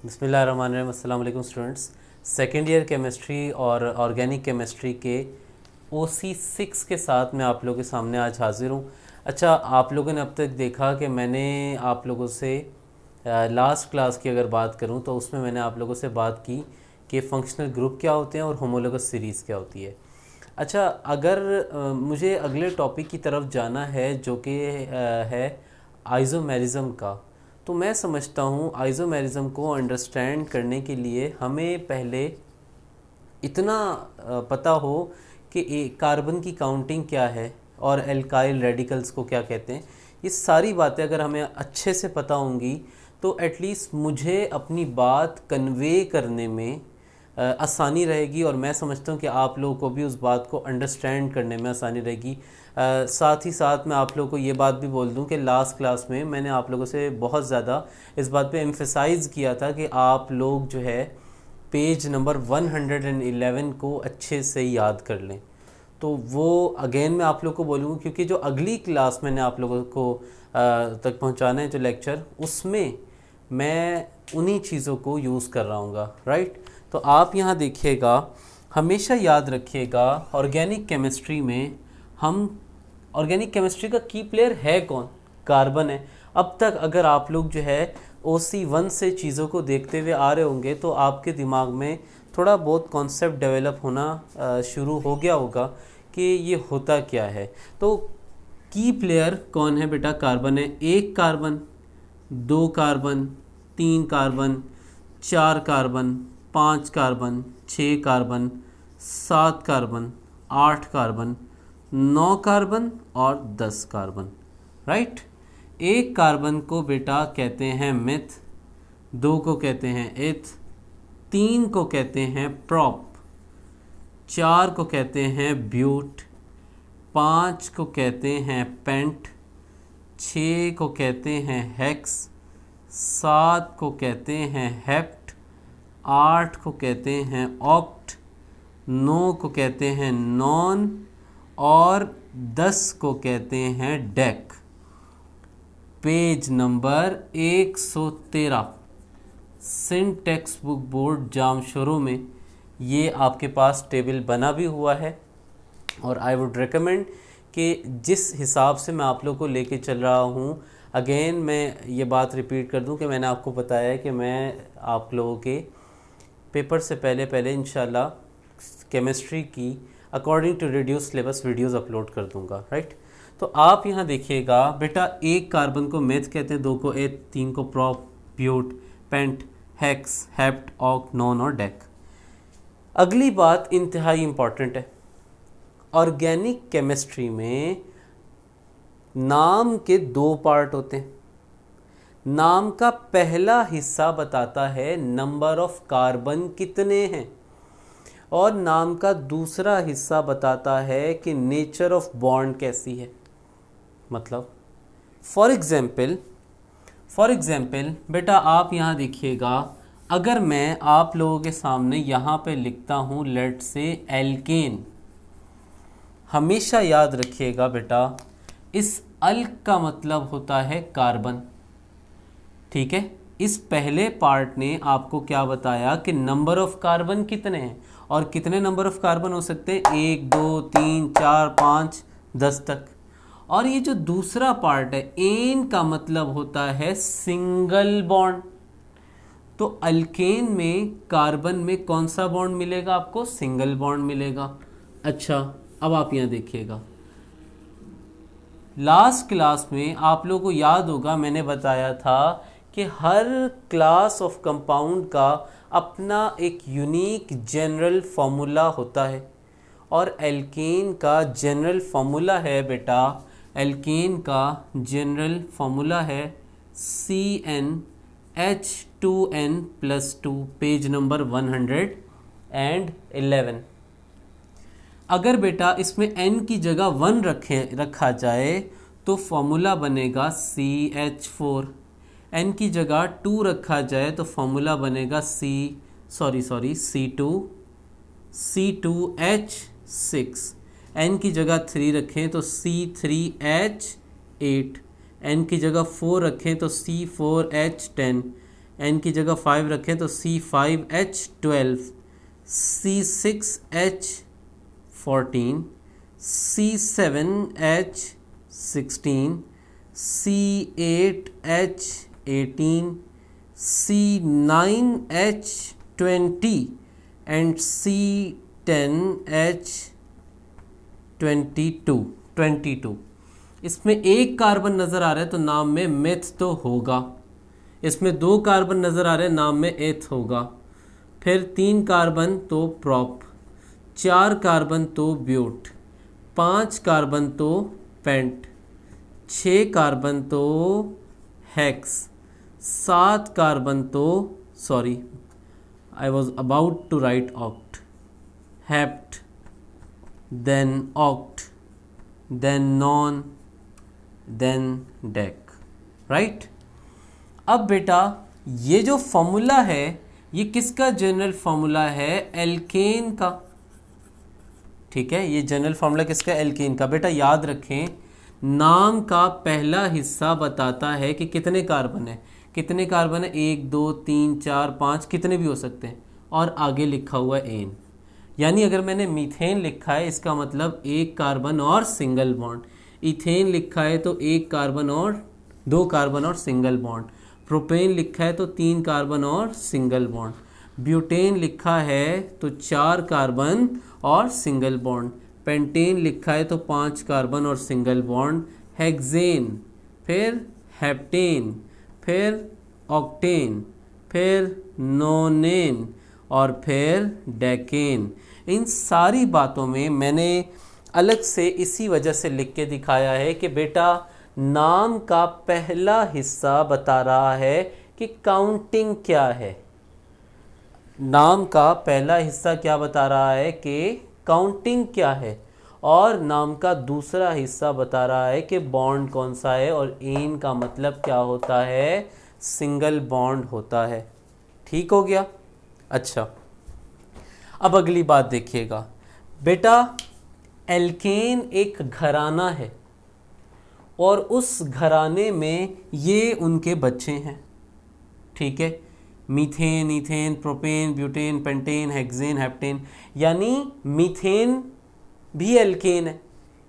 बिस्मिल्लाहिर्रहमानिर्रहीम। अस्सलाम वालेकुम स्टूडेंट्स। सेकेंड ईयर केमिस्ट्री और ऑर्गेनिक केमिस्ट्री के OC6 के साथ मैं आप लोगों के सामने आज हाज़िर हूँ। अच्छा, आप लोगों ने अब तक देखा कि मैंने आप लोगों से लास्ट क्लास की अगर बात करूँ तो उसमें मैंने आप लोगों से बात की कि फ़ंक्शनल ग्रुप क्या होते हैं और होमोलोगस सीरीज़ क्या होती है। अच्छा, अगर मुझे अगले टॉपिक की तरफ जाना है जो कि है आइसोमेरिज्म का, तो मैं समझता हूँ आइसोमेरिज्म को अंडरस्टैंड करने के लिए हमें पहले इतना पता हो कि कार्बन की काउंटिंग क्या है और एल्काइल रेडिकल्स को क्या कहते हैं। ये सारी बातें अगर हमें अच्छे से पता होंगी तो एटलीस्ट मुझे अपनी बात कन्वे करने में आसानी रहेगी, और मैं समझता हूँ कि आप लोगों को भी उस बात को अंडरस्टैंड करने में आसानी रहेगी। साथ ही साथ मैं आप लोगों को ये बात भी बोल दूँ कि लास्ट क्लास में मैंने आप लोगों से बहुत ज़्यादा इस बात पे एम्फेसाइज़ किया था कि आप लोग जो है पेज नंबर 111 को अच्छे से याद कर लें। तो वो अगेन मैं आप लोग को बोलूँगा, क्योंकि जो अगली क्लास मैंने आप लोगों को तक पहुँचाना है जो लेक्चर, उसमें मैं उन्हीं चीज़ों को यूज़ कर रहा हूँगा। राइट, तो आप यहाँ देखिएगा, हमेशा याद रखिएगा ऑर्गेनिक केमिस्ट्री में हम ऑर्गेनिक केमिस्ट्री का की प्लेयर है कौन? कार्बन है। अब तक अगर आप लोग जो है OC1 से चीज़ों को देखते हुए आ रहे होंगे तो आपके दिमाग में थोड़ा बहुत कॉन्सेप्ट डेवलप होना शुरू हो गया होगा कि ये होता क्या है। तो की प्लेयर कौन है बेटा? कार्बन है। एक कार्बन, दो कार्बन, तीन कार्बन, चार कार्बन, पाँच कार्बन, छः कार्बन, सात कार्बन, आठ कार्बन, 9 कार्बन और 10 कार्बन। राइट, एक कार्बन को बेटा कहते हैं मिथ, दो को कहते हैं इथ, तीन को कहते हैं प्रॉप, चार को कहते हैं ब्यूट, पाँच को कहते हैं पेंट, छः को कहते हैं हेक्स, सात को कहते हैं हेप्ट, आठ को कहते हैं ऑक्ट, 9 को कहते हैं नॉन और 10 को कहते हैं deca. Page number 113 Sindh text book board जामशोरों में ये आपके पास टेबल बना भी हुआ है, और आई वुड रिकमेंड कि जिस हिसाब से मैं आप लोग को लेके चल रहा हूँ, अगेन मैं ये बात रिपीट कर दूँ कि मैंने आपको बताया है कि मैं आप लोगों के पेपर से पहले पहले इंशाल्लाह केमिस्ट्री की according to reduce syllabus videos upload कर दूंगा। राइट, तो आप यहाँ देखिएगा बेटा, एक कार्बन को मेथ कहते हैं, दो को एथ, तीन को prop, but, pent, hex, hept, oct, non और डेक। अगली बात इंतहाई इंपॉर्टेंट है। ऑर्गेनिक केमिस्ट्री में नाम के दो पार्ट होते हैं। नाम का पहला हिस्सा बताता है नंबर ऑफ कार्बन कितने हैं, और नाम का दूसरा हिस्सा बताता है कि नेचर ऑफ बॉन्ड कैसी है। मतलब फॉर एग्जाम्पल बेटा आप यहाँ देखिएगा, अगर मैं आप लोगों के सामने यहाँ पे लिखता हूँ लेट से एल्केन, हमेशा याद रखिएगा बेटा इस अल्क का मतलब होता है कार्बन। ठीक है, इस पहले पार्ट ने आपको क्या बताया कि नंबर ऑफ कार्बन कितने हैं, और कितने नंबर ऑफ कार्बन हो सकते हैं? 1 2 3 4 5 10 तक। और ये जो दूसरा पार्ट है एन का मतलब होता है सिंगल बॉन्ड। तो अल्केन में कार्बन में कौन सा बॉन्ड मिलेगा आपको? सिंगल बॉन्ड मिलेगा। अच्छा, अब आप यहाँ देखिएगा, लास्ट क्लास में आप लोगों को याद होगा मैंने बताया था कि हर क्लास ऑफ कंपाउंड का अपना एक यूनिक जनरल फार्मूला होता है, और एल्केन का जनरल फार्मूला है बेटा, एल्केन का जनरल फार्मूला है CnH2n+2, पेज नंबर 111। अगर बेटा इसमें n की जगह 1 रखा जाए तो फॉर्मूला बनेगा CH4, n की जगह 2 रखा जाए तो फॉर्मूला बनेगा C2H6, n की जगह 3 रखें तो C3H8, n की जगह 4 रखें तो C4H10, n की जगह 5 रखें तो C5H12, C6H14, C7H16, C8H18, C9H20 and C10H22। इसमें एक कार्बन नज़र आ रहा है तो नाम में मेथ तो होगा, इसमें 2 कार्बन नज़र आ रहे हैं नाम में एथ होगा, फिर 3 कार्बन तो प्रॉप, 4 कार्बन तो ब्यूट, 5 कार्बन तो पेंट, 6 कार्बन तो हेक्स, 7 कार्बन तो sorry I was about to write oct, hept, then oct, then non, then dec, right. अब बेटा ये जो फॉर्मूला है ये किसका जनरल फॉर्मूला है? एल्केन का, ठीक है, ये जनरल फॉर्मूला किसका? एल्केन का। बेटा याद रखें, नाम का पहला हिस्सा बताता है कि कितने कार्बन है, कितने कार्बन है, 1 2 3 4 5, कितने भी हो सकते हैं, और आगे लिखा हुआ है एन। यानी अगर मैंने मीथेन लिखा है इसका मतलब 1 कार्बन और सिंगल बॉन्ड, इथेन लिखा है तो 1 कार्बन और 2 कार्बन और सिंगल बॉन्ड, प्रोपेन लिखा है तो 3 कार्बन और सिंगल बॉन्ड, ब्यूटेन लिखा है तो 4 कार्बन और सिंगल बॉन्ड, पेंटेन लिखा है तो 5 कार्बन और सिंगल बॉन्ड, हेक्सेन, फिर हेप्टेन, फिर ऑक्टेन, फिर नोनेन और फिर डेकेन। इन सारी बातों में मैंने अलग से इसी वजह से लिख के दिखाया है कि बेटा नाम का पहला हिस्सा बता रहा है कि काउंटिंग क्या है, नाम का पहला हिस्सा क्या बता रहा है कि काउंटिंग क्या है, और नाम का दूसरा हिस्सा बता रहा है कि बॉन्ड कौन सा है, और एन का मतलब क्या होता है? सिंगल बॉन्ड होता है। ठीक हो गया? अच्छा, अब अगली बात देखिएगा बेटा, एल्केन एक घराना है और उस घराने में ये उनके बच्चे हैं, ठीक है, methane, ethane, propane, butane, pentane, hexane, heptane. यानी मीथेन भी एल्केन है,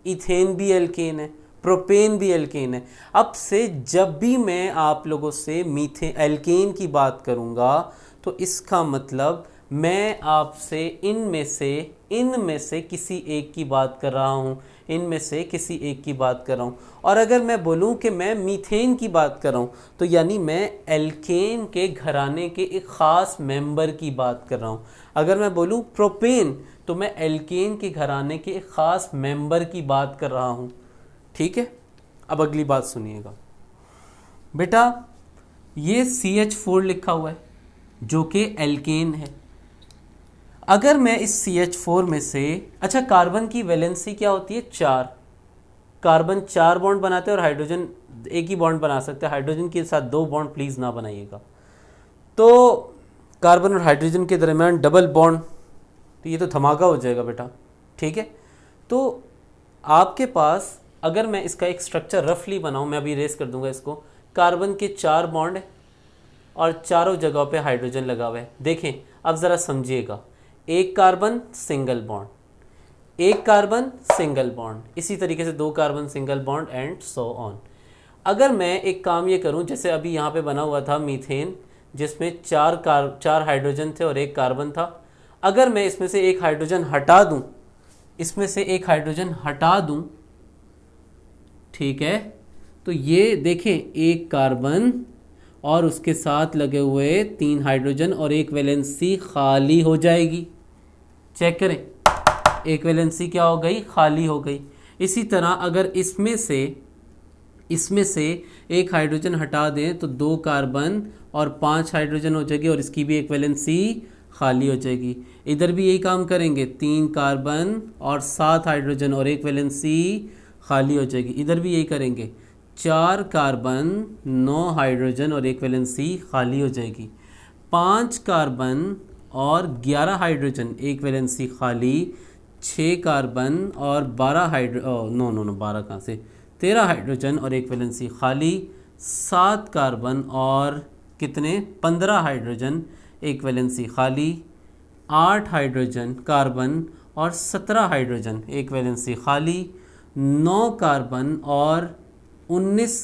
इथेन भी एल्केन है, प्रोपेन भी एल्केन है। अब से जब भी मैं आप लोगों से मीथेन एल्केन की बात करूंगा तो इसका मतलब मैं आपसे इनमें से किसी एक की बात कर रहा हूँ, इनमें से किसी एक की बात कर रहा हूँ। और अगर मैं बोलूँ कि मैं मीथेन की बात कर रहा हूँ तो यानी मैं एल्केन के घराने के एक ख़ास मेंबर की बात कर रहा हूँ। अगर मैं बोलूँ प्रोपेन तो मैं एल्केन के घराने के एक ख़ास मेंबर की बात कर रहा हूँ। ठीक है, अब अगली बात सुनिएगा बेटा, ये CH4 लिखा हुआ है जो कि एल्केन है। अगर मैं इस CH4 में से, अच्छा कार्बन की वैलेंसी क्या होती है? 4। कार्बन 4 बॉन्ड बनाते हैं और हाइड्रोजन एक ही बॉन्ड बना सकते हैं, हाइड्रोजन के साथ 2 बॉन्ड प्लीज़ ना बनाइएगा। तो कार्बन और हाइड्रोजन के दरमियान डबल बॉन्ड, तो ये तो धमाका हो जाएगा बेटा। ठीक है, तो आपके पास अगर मैं इसका एक स्ट्रक्चर रफली बनाऊं, मैं अभी रेस कर दूंगा इसको, कार्बन के 4 बॉन्ड है और चारों जगहों पे हाइड्रोजन लगा हुआ है। देखें अब ज़रा समझिएगा, 1 carbon single bond, 1 carbon single bond, इसी तरीके से 2 carbon single bond and so on. अगर मैं एक काम ये करूं, जैसे अभी यहाँ पे बना हुआ था मीथेन जिसमें 4 हाइड्रोजन थे और 1 कार्बन था, अगर मैं इसमें से एक हाइड्रोजन हटा दूं, इसमें से एक हाइड्रोजन हटा दूं, ठीक है, तो ये देखें 1 कार्बन और उसके साथ लगे हुए 3 हाइड्रोजन और एक वैलेंसी खाली हो जाएगी। चेक करें, एक वैलेंसी क्या हो गई? खाली हो गई। इसी तरह अगर इसमें से एक हाइड्रोजन हटा दें तो 2 कार्बन और 5 हाइड्रोजन हो जाएगी और इसकी भी एक वैलेंसी खाली हो जाएगी। इधर भी यही काम करेंगे, 3 कार्बन और 7 हाइड्रोजन और एक वैलेंसी खाली हो जाएगी। इधर भी यही करेंगे, 4 कार्बन 9 हाइड्रोजन और एक वैलेंसी खाली हो जाएगी। 5 कार्बन और 11 हाइड्रोजन एक वैलेंसी खाली, 6 कार्बन और 12 12 कहाँ से, 13 हाइड्रोजन और एक वैलेंसी खाली, 7 कार्बन और कितने 15 हाइड्रोजन एक वैलेंसी खाली, 8 हाइड्रोजन कार्बन और 17 हाइड्रोजन एक वैलेंसी खाली, 9 कार्बन और 19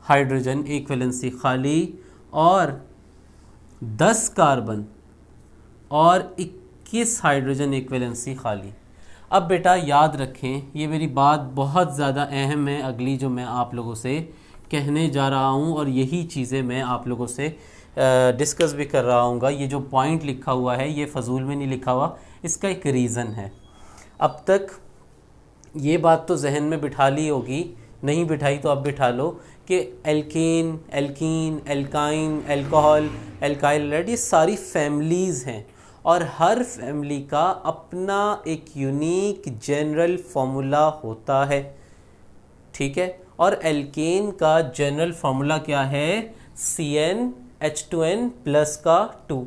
हाइड्रोजन एक वैलेंसी खाली, और 10 कार्बन और 21 हाइड्रोजन एक वैलेंसी खाली। अब बेटा याद रखें, ये मेरी बात बहुत ज़्यादा अहम है अगली जो मैं आप लोगों से कहने जा रहा हूँ, और यही चीज़ें मैं आप लोगों से डिस्कस भी कर रहा हूँगा। ये जो पॉइंट लिखा हुआ है ये फजूल में नहीं लिखा हुआ, इसका एक रीज़न है। अब तक ये बात तो जहन में बिठा ली होगी, नहीं बिठाई तो अब बिठा लो कि alkane, alkene, alkyne, alcohol, alkyl, ये सारी फैमिलीज़ हैं और हर फैमिली का अपना एक यूनिक जनरल फार्मूला होता है, ठीक है। और एल्केन का जनरल फार्मूला क्या है? CnH2n प्लस का 2,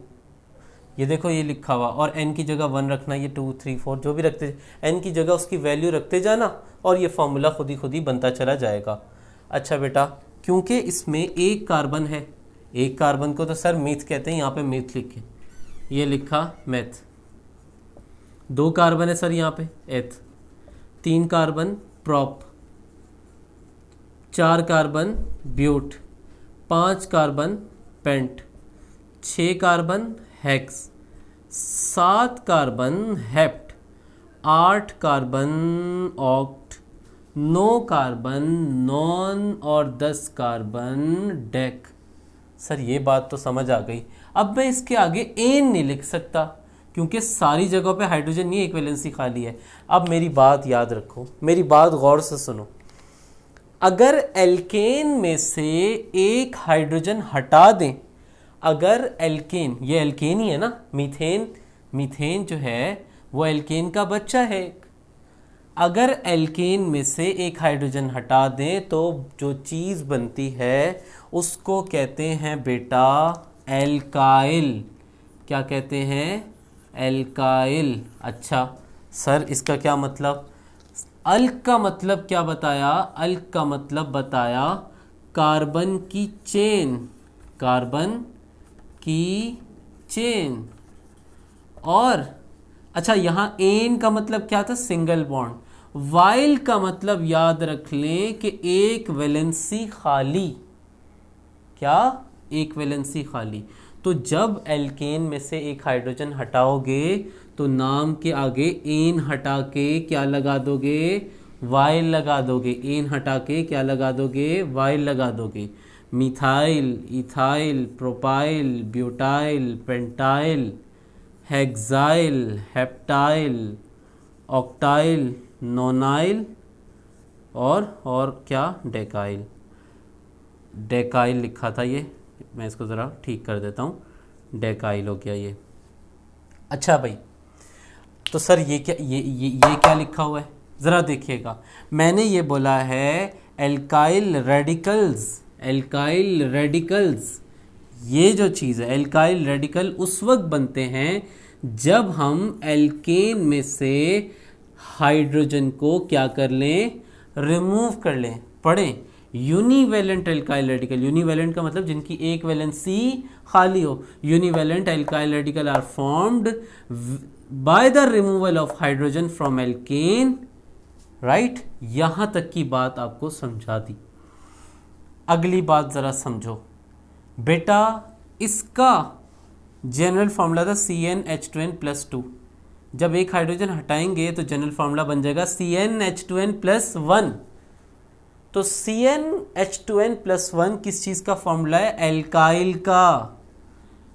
ये देखो ये लिखा हुआ, और n की जगह 1 रखना, ये 2 3 4 जो भी रखते, n की जगह उसकी वैल्यू रखते जाना और ये फार्मूला खुद ही बनता चला जाएगा। अच्छा बेटा, क्योंकि इसमें एक कार्बन है, एक कार्बन को तो सर मीथ कहते हैं, यहाँ पे मीथ लिखे, ये लिखा मेथ। 2 कार्बन है सर यहाँ पे eth, 3 carbon prop, 4 carbon but, 5 carbon pent, 6 carbon hex, 7 carbon hept, 8 carbon oct, 9 carbon non और 10 कार्बन डेक। सर ये बात तो समझ आ गई। अब मैं इसके आगे एन नहीं लिख सकता क्योंकि सारी जगहों पे हाइड्रोजन नहीं, एक वैलेंसी खाली है। अब मेरी बात याद रखो, मेरी बात गौर से सुनो। अगर एल्केन में से एक हाइड्रोजन हटा दें, अगर एल्केन, ये एल्केन ही है ना, मीथेन, मीथेन जो है वो एल्केन का बच्चा है। अगर एल्केन में से एक हाइड्रोजन हटा दें तो जो चीज़ बनती है उसको कहते हैं बेटा एल्काइल। क्या कहते हैं? एल्काइल। अच्छा सर इसका क्या मतलब? अल्क का मतलब क्या बताया? अल्क का मतलब बताया कार्बन की चेन, कार्बन की चेन। और अच्छा यहाँ एन का मतलब क्या था? Single bond. वाइल का मतलब याद रख लें कि एक वैलेंसी खाली। क्या? एक वैलेंसी खाली। तो जब एल्केन में से एक हाइड्रोजन हटाओगे तो नाम के आगे एन हटा के क्या लगा दोगे? वाइल लगा दोगे। एन हटा के क्या लगा दोगे? वाइल लगा दोगे। Methyl, ethyl, propyl, butyl, pentyl, hexyl, heptyl, octyl, nonyl और क्या? डेकाइल। डेकाइल लिखा था ये, मैं इसको ज़रा ठीक कर देता हूँ, डेकाइल हो गया ये। अच्छा भाई, तो सर ये क्या, ये क्या लिखा हुआ है? ज़रा देखिएगा, मैंने ये बोला है एल्काइल रेडिकल्स। एल्काइल रेडिकल्स, ये जो चीज़ है एल्काइल रेडिकल उस वक्त बनते हैं जब हम एल्केन में से हाइड्रोजन को क्या कर लें? रिमूव कर लें। पढ़ें, यूनिवेलेंट एल्काइल रेडिकल। यूनिवेलेंट का मतलब जिनकी एक वैलेंसी खाली हो। Univalent alkyl radical are formed by the removal of hydrogen from alkane. Right, यहां तक की बात आपको समझा दी। अगली बात जरा समझो बेटा, इसका जनरल फार्मूला था CnH2n प्लस 2। जब एक हाइड्रोजन हटाएंगे तो जनरल फार्मूला बन जाएगा CnH2n प्लस 1। तो CnH2n प्लस 1 किस चीज़ का फॉर्मूला है? एल्काइल का।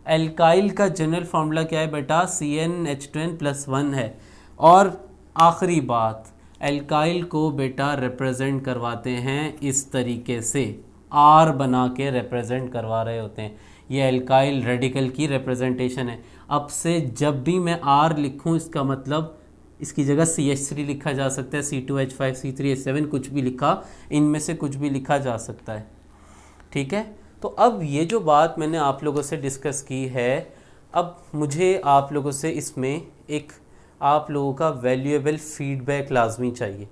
एल्काइल का जनरल फार्मूला क्या है बेटा? CnH2n प्लस 1 है। और आखिरी बात, एल्काइल को बेटा रिप्रेजेंट करवाते हैं इस तरीके से, आर बना के रिप्रेजेंट करवा रहे होते हैं। ये एल्काइल रेडिकल की रिप्रेजेंटेशन है। अब से जब भी मैं आर लिखूं इसका मतलब इसकी जगह CH3 लिखा जा सकता है, C2H5, C3H7, कुछ भी लिखा, इनमें से कुछ भी लिखा जा सकता है। ठीक है, तो अब ये जो बात मैंने आप लोगों से डिस्कस की है, अब मुझे आप लोगों से इसमें एक आप लोगों का वैल्यूएबल फीडबैक लाजमी चाहिए।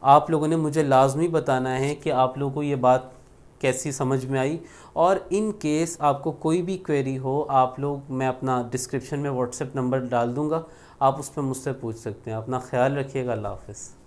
आप लोगों ने मुझे लाजमी बताना है कि आप लोगों को ये बात कैसी समझ में आई। और इन केस आपको कोई भी क्वेरी हो, आप लोग, मैं अपना डिस्क्रिप्शन में व्हाट्सएप नंबर डाल दूँगा, आप उस पर मुझसे पूछ सकते हैं। अपना ख्याल रखिएगा। अल्लाह हाफ़िज़।